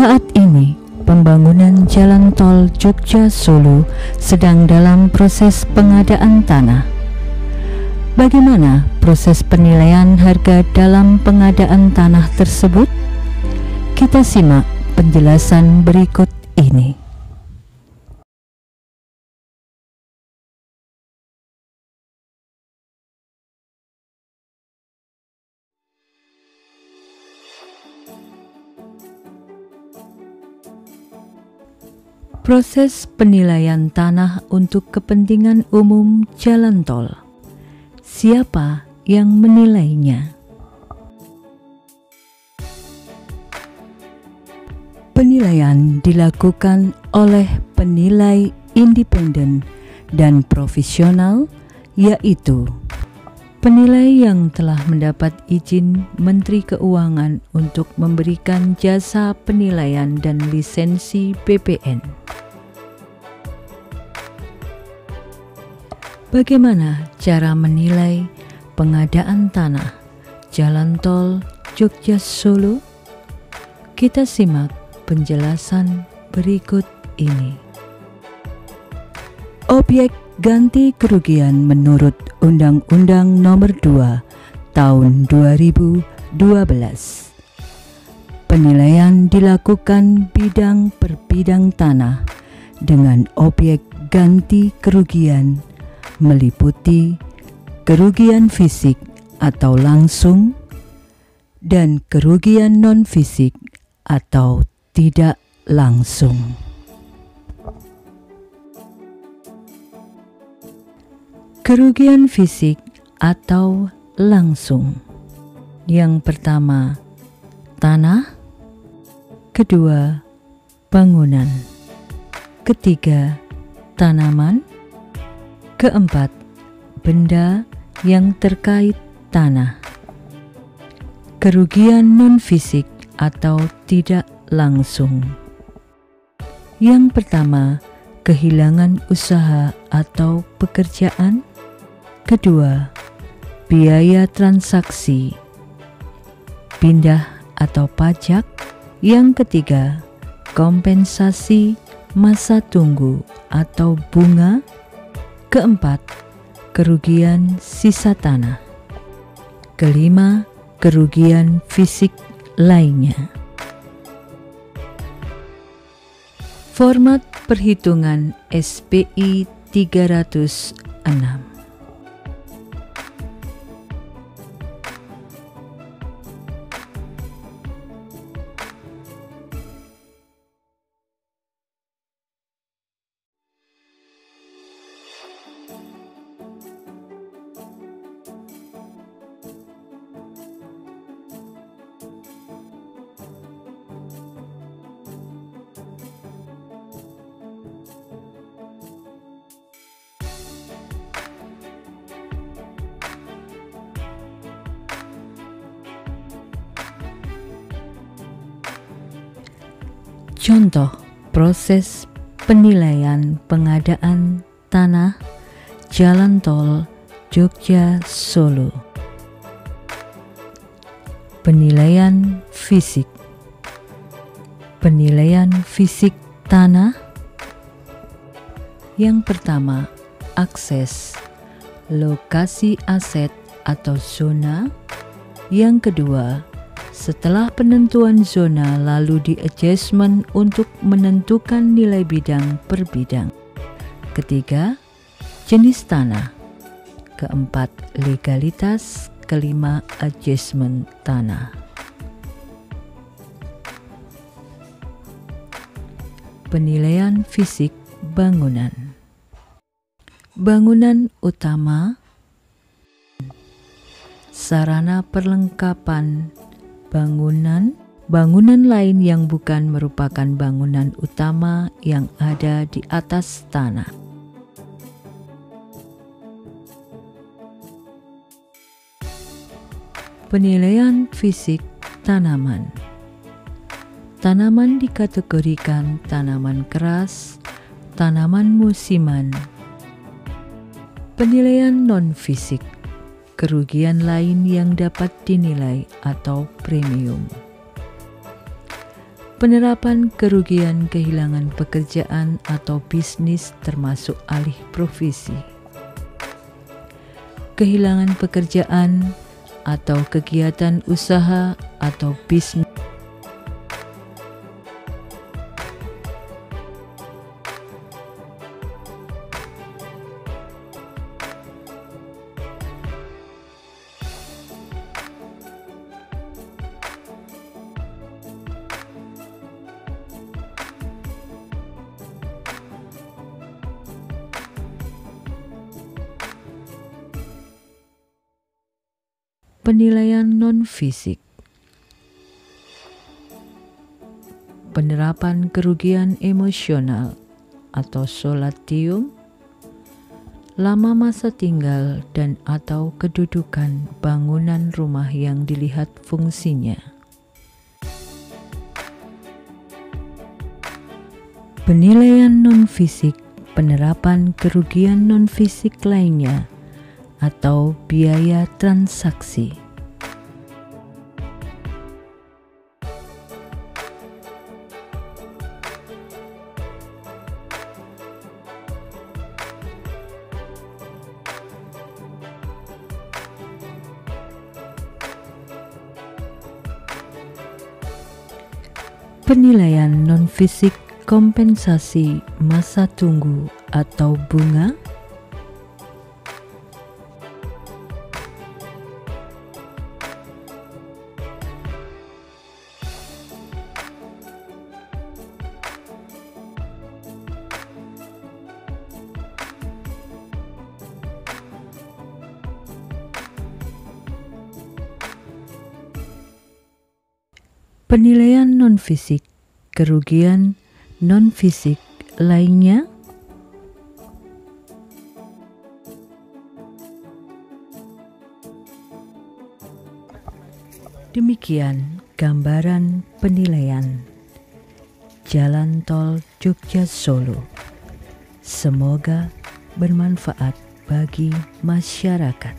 Saat ini, pembangunan jalan tol Jogja-Solo sedang dalam proses pengadaan tanah. Bagaimana proses penilaian harga dalam pengadaan tanah tersebut? Kita simak penjelasan berikut ini. Proses penilaian tanah untuk kepentingan umum jalan tol. Siapa yang menilainya? Penilaian dilakukan oleh penilai independen dan profesional, yaitu penilai yang telah mendapat izin Menteri Keuangan untuk memberikan jasa penilaian dan lisensi BPN. Bagaimana cara menilai pengadaan tanah jalan tol Jogja-Solo? Kita simak penjelasan berikut ini. Objek ganti kerugian menurut Undang-Undang Nomor 2 Tahun 2012. Penilaian dilakukan bidang per bidang tanah dengan objek ganti kerugian meliputi kerugian fisik atau langsung dan kerugian non-fisik atau tidak langsung. Kerugian fisik atau langsung. Yang pertama, tanah. Kedua, bangunan. Ketiga, tanaman. Keempat, benda yang terkait tanah. Kerugian non-fisik atau tidak langsung. Yang pertama, kehilangan usaha atau pekerjaan. Kedua, biaya transaksi, pindah atau pajak. Yang ketiga, kompensasi masa tunggu atau bunga. Keempat, kerugian sisa tanah. Kelima, kerugian fisik lainnya. Format perhitungan SPI 306. Contoh proses penilaian pengadaan tanah jalan tol Jogja-Solo. Penilaian fisik. Penilaian fisik tanah. Yang pertama, akses, lokasi aset atau zona. Yang kedua, setelah penentuan zona lalu di adjustment untuk menentukan nilai bidang per bidang. Ketiga, jenis tanah. Keempat, legalitas. Kelima, adjustment tanah. Penilaian fisik bangunan. Bangunan utama, sarana perlengkapan bangunan, bangunan lain yang bukan merupakan bangunan utama yang ada di atas tanah. Penilaian fisik tanaman. Tanaman dikategorikan tanaman keras, tanaman musiman. Penilaian non-fisik. Kerugian lain yang dapat dinilai atau premium. Penerapan kerugian kehilangan pekerjaan atau bisnis termasuk alih profesi. Kehilangan pekerjaan atau kegiatan usaha atau bisnis. Penilaian non-fisik. Penerapan kerugian emosional atau solatium, lama masa tinggal dan atau kedudukan bangunan rumah yang dilihat fungsinya. Penilaian non-fisik, penerapan kerugian non-fisik lainnya atau biaya transaksi. Penilaian non-fisik kompensasi masa tunggu atau bunga. Penilaian non-fisik, kerugian non-fisik lainnya. Demikian gambaran penilaian Jalan Tol Jogja Solo. Semoga bermanfaat bagi masyarakat.